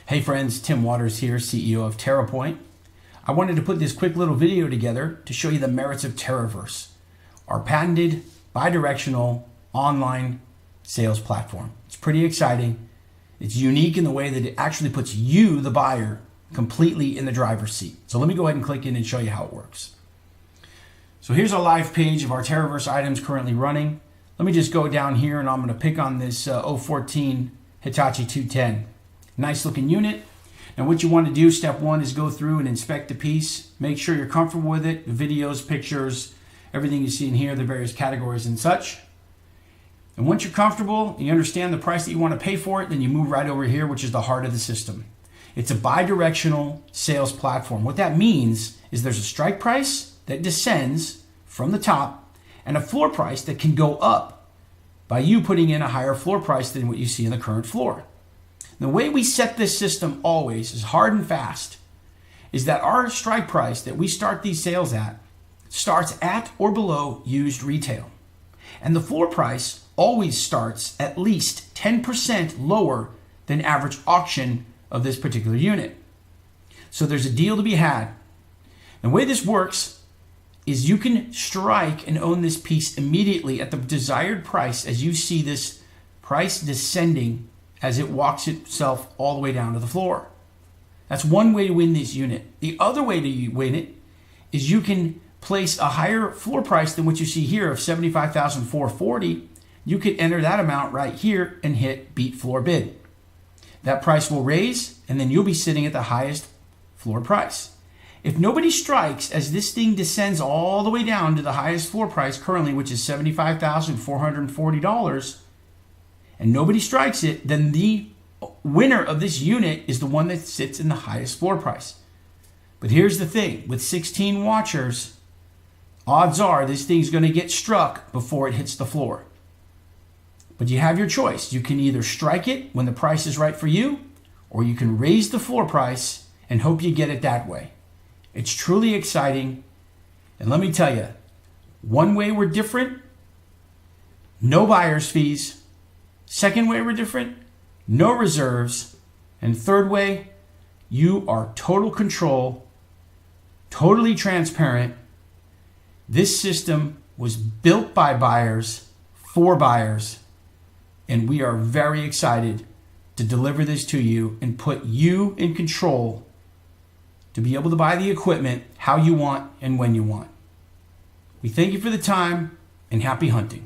Hey friends, Tim Waters here, CEO of Terra Point. I wanted to put this quick little video together to show you the merits of TerraVerse, our patented bi-directional online sales platform. It's pretty exciting. It's unique in the way that it actually puts you, the buyer, completely in the driver's seat. So let me go ahead and click in and show you how it works. So here's a live page of our TerraVerse items currently running. Let me just go down here and I'm going to pick on this 014 Hitachi 210. Nice looking unit. Now what you want to do, step one, is go through and inspect the piece. Make sure you're comfortable with it, the videos, pictures, everything you see in here, the various categories and such. And once you're comfortable, you understand the price that you want to pay for it, then you move right over here, which is the heart of the system. It's a bi-directional sales platform. What that means is there's a strike price that descends from the top and a floor price that can go up by you putting in a higher floor price than what you see in the current floor. The way we set this system always is hard and fast, is that our strike price that we start these sales at starts at or below used retail. And the floor price always starts at least 10% lower than average auction of this particular unit. So there's a deal to be had. And the way this works is you can strike and own this piece immediately at the desired price as you see this price descending as it walks itself all the way down to the floor. That's one way to win this unit. The other way to win it is you can place a higher floor price than what you see here of $75,440. You could enter that amount right here and hit beat floor bid. That price will raise and then you'll be sitting at the highest floor price. If nobody strikes as this thing descends all the way down to the highest floor price currently, which is $75,440, and nobody strikes it, then the winner of this unit is the one that sits in the highest floor price. But here's the thing, with 16 watchers, odds are this thing's going to get struck before it hits the floor. But you have your choice. You can either strike it when the price is right for you, or you can raise the floor price and hope you get it that way. It's truly exciting. And let me tell you, one way we're different, no buyer's fees. Second way we're different, no reserves. And third way, you are total control, totally transparent. This system was built by buyers, for buyers, and we are very excited to deliver this to you and put you in control to be able to buy the equipment how you want and when you want. We thank you for the time and happy hunting.